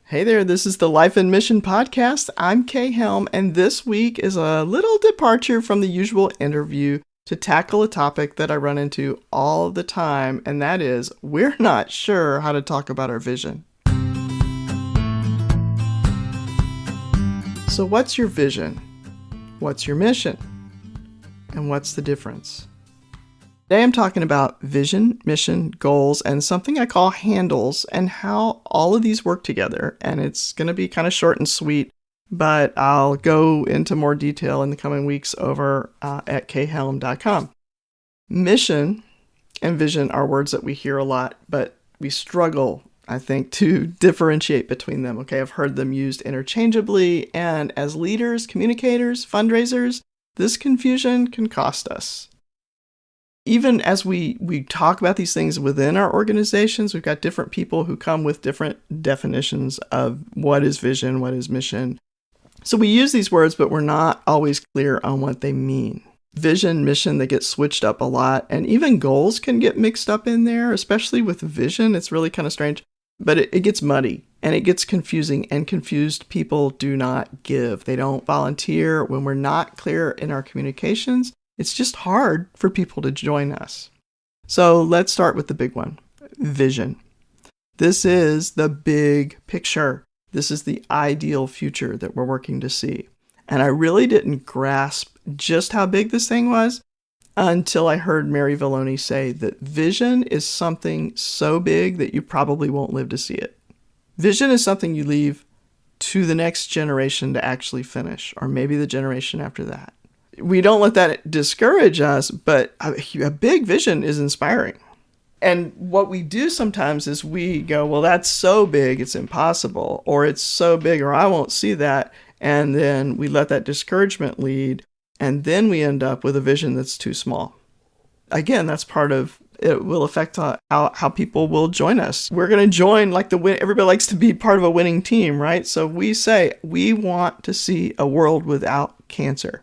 Hey there, this is the Life and Mission Podcast. I'm Kay Helm, and this week is a little departure from the usual interview to tackle a topic that I run into all the time, and that is, we're not sure how to talk about our vision. So what's your vision? What's your mission? And what's the difference? Today I'm talking about vision, mission, goals, and something I call handles and how all of these work together. And it's going to be kind of short and sweet, but I'll go into more detail in the coming weeks over at khelm.com. Mission and vision are words that we hear a lot, but we struggle, I think, to differentiate between them. Okay, I've heard them used interchangeably, and as leaders, communicators, fundraisers, this confusion can cost us. Even as we talk about these things within our organizations, we've got different people who come with different definitions of what is vision, what is mission. So we use these words, but we're not always clear on what they mean. Vision, mission, they get switched up a lot, and even goals can get mixed up in there, especially with vision. It's really kind of strange, but it gets muddy and it gets confusing, and confused people do not give. They don't volunteer. When we're not clear in our communications, it's just hard for people to join us. So let's start with the big one, vision. This is the big picture. This is the ideal future that we're working to see. And I really didn't grasp just how big this thing was until I heard Mary Valloni say that vision is something so big that you probably won't live to see it. Vision is something you leave to the next generation to actually finish, or maybe the generation after that. We don't let that discourage us, but a big vision is inspiring. And what we do sometimes is we go, well, that's so big, it's impossible, or it's so big, or I won't see that. And then we let that discouragement lead, and then we end up with a vision that's too small. Again, that's part of it. Will affect how people will join us. We're going to join like everybody likes to be part of a winning team, right? So we say we want to see a world without cancer.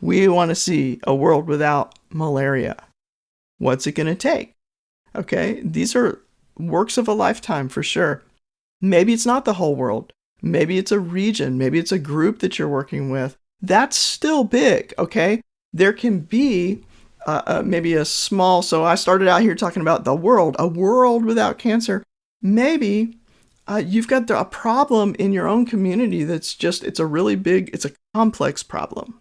We want to see a world without malaria. What's it going to take? Okay, these are works of a lifetime for sure. Maybe it's not the whole world. Maybe it's a region. Maybe it's a group that you're working with. That's still big, okay? There can be maybe a small, so I started out here talking about the world, a world without cancer. Maybe you've got a problem in your own community it's a really big, it's a complex problem.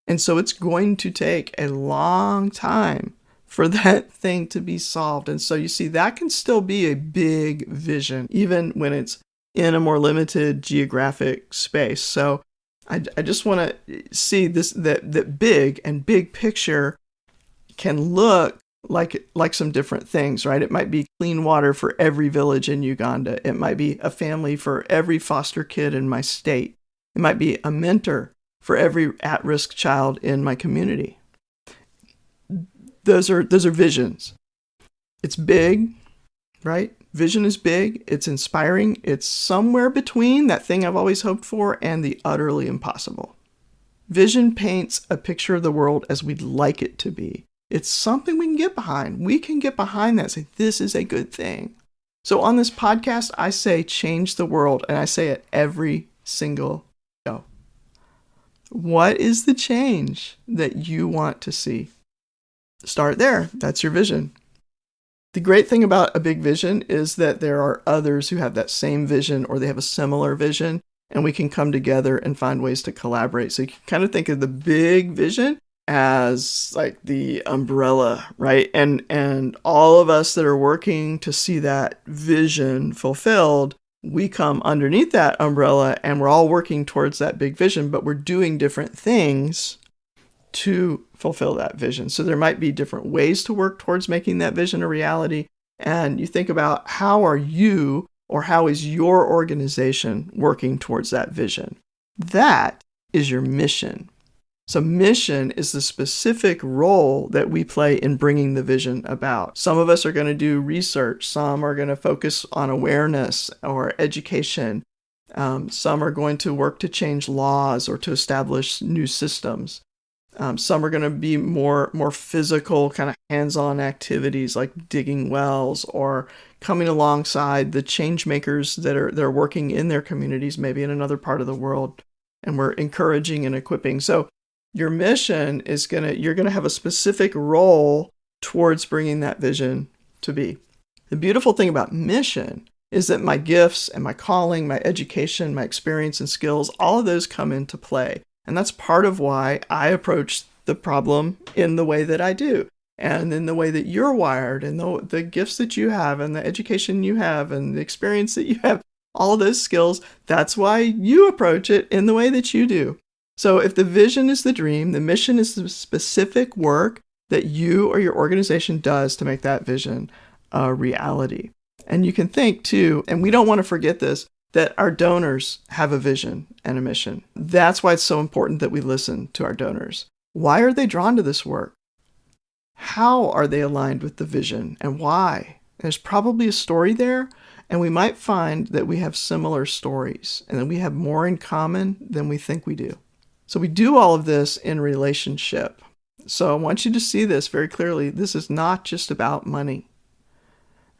And so it's going to take a long time for that thing to be solved. And so you see, that can still be a big vision, even when it's in a more limited geographic space. So I just want to see this, that big picture can look like some different things, right? It might be clean water for every village in Uganda. It might be a family for every foster kid in my state. It might be a mentor for every at-risk child in my community. Those are visions. It's big, right? Vision is big. It's inspiring. It's somewhere between that thing I've always hoped for and the utterly impossible. Vision paints a picture of the world as we'd like it to be. It's something we can get behind. We can get behind that and say, this is a good thing. So on this podcast, I say change the world, and I say it every single show. What is the change that you want to see? Start there. That's your vision. The great thing about a big vision is that there are others who have that same vision, or they have a similar vision, and we can come together and find ways to collaborate. So you can kind of think of the big vision as like the umbrella, right? And all of us that are working to see that vision fulfilled, we come underneath that umbrella, and we're all working towards that big vision, but we're doing different things to fulfill that vision. So there might be different ways to work towards making that vision a reality. And you think about, how are you, or how is your organization working towards that vision? That is your mission. So mission is the specific role that we play in bringing the vision about. Some of us are going to do research. Some are going to focus on awareness or education. Some are going to work to change laws or to establish new systems. Some are going to be more physical, kind of hands-on activities like digging wells or coming alongside the change makers that are working in their communities, maybe in another part of the world, and we're encouraging and equipping. So your mission is you're gonna have a specific role towards bringing that vision to be. The beautiful thing about mission is that my gifts and my calling, my education, my experience and skills, all of those come into play. And that's part of why I approach the problem in the way that I do, and in the way that you're wired, and the gifts that you have, and the education you have, and the experience that you have, all of those skills. That's why you approach it in the way that you do. So if the vision is the dream, the mission is the specific work that you or your organization does to make that vision a reality. And you can think too, and we don't want to forget this, that our donors have a vision and a mission. That's why it's so important that we listen to our donors. Why are they drawn to this work? How are they aligned with the vision, and why? There's probably a story there, and we might find that we have similar stories and that we have more in common than we think we do. So we do all of this in relationship. So I want you to see this very clearly. This is not just about money.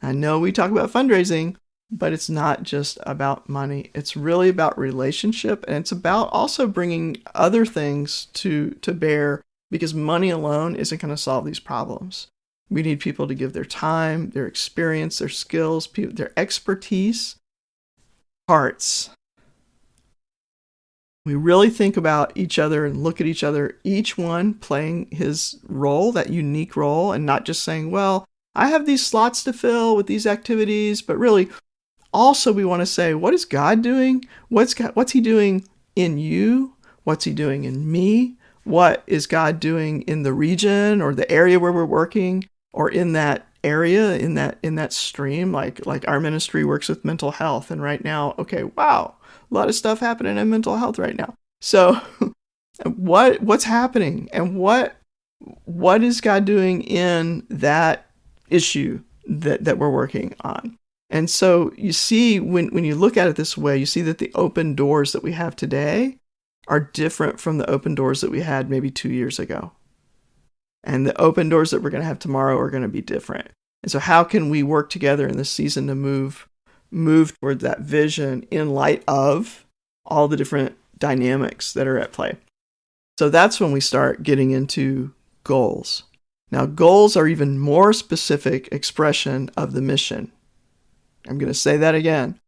I know we talk about fundraising, but it's not just about money. It's really about relationship, and it's about also bringing other things to bear, because money alone isn't going to solve these problems. We need people to give their time, their experience, their skills, their expertise, hearts. We really think about each other and look at each other, each one playing his role, that unique role, and not just saying, well, I have these slots to fill with these activities, but really, also, we want to say, what is God doing? What's he doing in you? What's he doing in me? What is God doing in the region or the area where we're working, or in that area, in that stream? Like our ministry works with mental health, and right now, okay, wow, a lot of stuff happening in mental health right now. So, what's happening, and what is God doing in that issue that we're working on? And so you see, when you look at it this way, you see that the open doors that we have today are different from the open doors that we had maybe 2 years ago. And the open doors that we're going to have tomorrow are going to be different. And so how can we work together in this season to move toward that vision in light of all the different dynamics that are at play? So that's when we start getting into goals. Now, goals are even more specific expression of the mission. I'm going to say that again.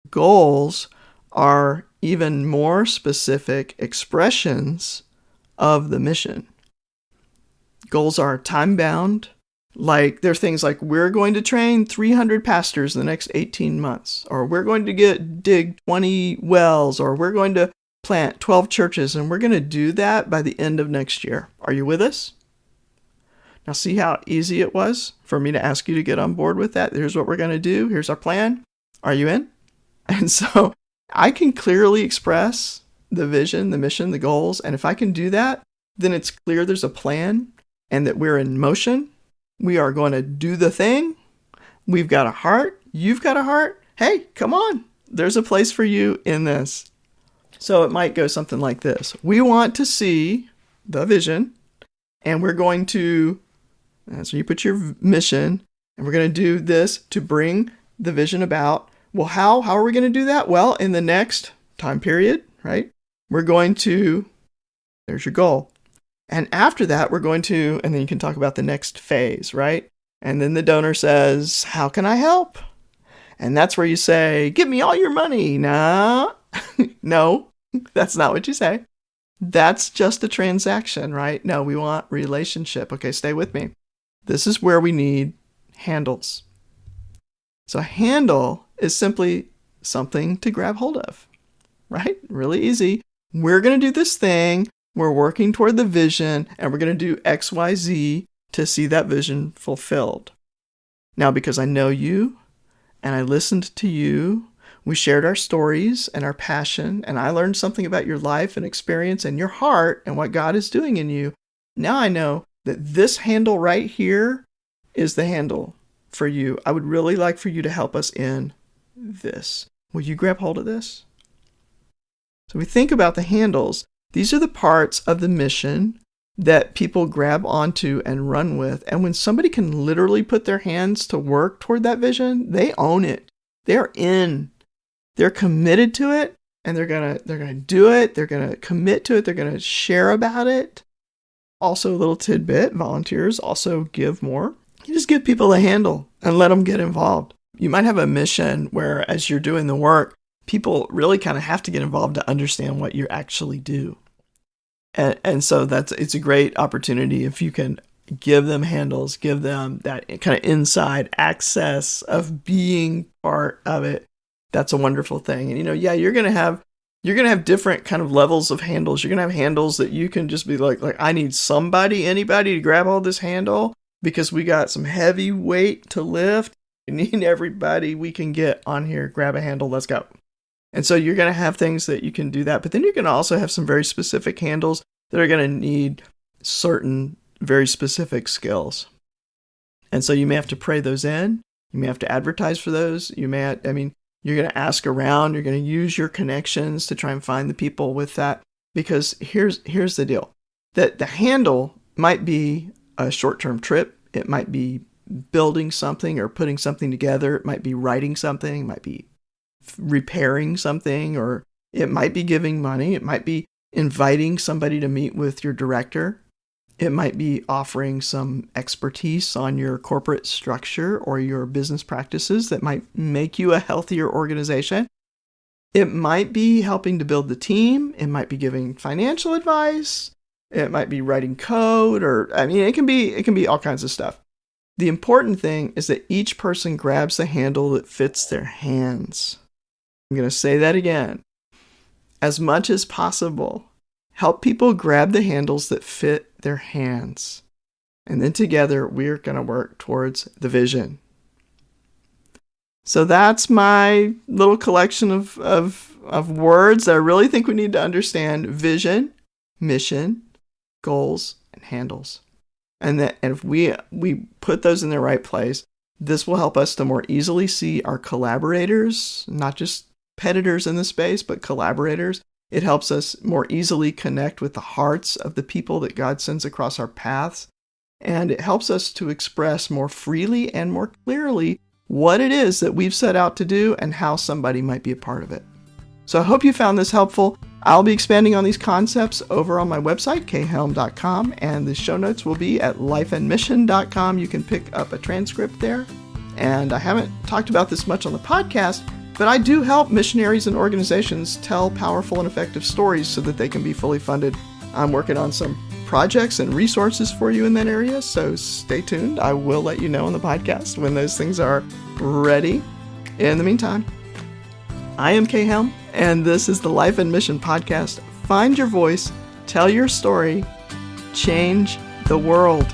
Goals are even more specific expressions of the mission. Goals are time-bound. Like, there are things like, we're going to train 300 pastors in the next 18 months, or we're going to dig 20 wells, or we're going to plant 12 churches, and we're going to do that by the end of next year. Are you with us? Now, see how easy it was for me to ask you to get on board with that? Here's what we're going to do. Here's our plan. Are you in? And so I can clearly express the vision, the mission, the goals. And if I can do that, then it's clear there's a plan and that we're in motion. We are going to do the thing. We've got a heart. You've got a heart. Hey, come on. There's a place for you in this. So it might go something like this. We want to see the vision, and we're going to, so you put your mission, and we're going to do this to bring the vision about. Well, how are we going to do that? Well, in the next time period, right? We're going to, there's your goal. And after that, we're going to, and then you can talk about the next phase, right? And then the donor says, how can I help? And that's where you say, give me all your money. Nah, no, that's not what you say. That's just a transaction, right? No, we want relationship. Okay, stay with me. This is where we need handles. So a handle is simply something to grab hold of, right? Really easy. We're going to do this thing. We're working toward the vision, and we're going to do X, Y, Z to see that vision fulfilled. Now, because I know you and I listened to you, we shared our stories and our passion, and I learned something about your life and experience and your heart and what God is doing in you. Now I know that this handle right here is the handle for you. I would really like for you to help us in this. Will you grab hold of this? So we think about the handles. These are the parts of the mission that people grab onto and run with. And when somebody can literally put their hands to work toward that vision, they own it. They're in. They're committed to it, and they're gonna do it. They're gonna commit to it. They're gonna share about it. Also, a little tidbit: volunteers also give more. You just give people a handle and let them get involved. You might have a mission where, as you're doing the work, people really kind of have to get involved to understand what you actually do. And so it's a great opportunity if you can give them handles, give them that kind of inside access of being part of it. That's a wonderful thing. And you're gonna have different kind of levels of handles. You're gonna have handles that you can just be like I need anybody to grab all this handle because we got some heavy weight to lift. We need everybody we can get on here. Grab a handle. Let's go. And so you're going to have things that you can do that, but then you're going to also have some very specific handles that are going to need certain very specific skills. And so you may have to pray those in. You may have to advertise for those. You're going to ask around. You're going to use your connections to try and find the people with that. Because here's the deal. That the handle might be a short-term trip. It might be building something or putting something together. It might be writing something. It might be repairing something, or it might be giving money. It might be inviting somebody to meet with your director. It might be offering some expertise on your corporate structure or your business practices that might make you a healthier organization. It might be helping to build the team. It might be giving financial advice. It might be writing code, it can be all kinds of stuff. The important thing is that each person grabs the handle that fits their hands. I'm going to say that again. As much as possible, help people grab the handles that fit their hands. And then together, we're going to work towards the vision. So that's my little collection of words that I really think we need to understand: vision, mission, goals, and handles. And if we put those in the right place, this will help us to more easily see our collaborators, not just competitors in the space, but collaborators. It helps us more easily connect with the hearts of the people that God sends across our paths. And it helps us to express more freely and more clearly what it is that we've set out to do and how somebody might be a part of it. So I hope you found this helpful. I'll be expanding on these concepts over on my website, khelm.com, and the show notes will be at lifeandmission.com. You can pick up a transcript there. And I haven't talked about this much on the podcast, but I do help missionaries and organizations tell powerful and effective stories so that they can be fully funded. I'm working on some projects and resources for you in that area, so stay tuned. I will let you know on the podcast when those things are ready. In the meantime, I am Kay Helm, and this is the Life and Mission Podcast. Find your voice, tell your story, change the world.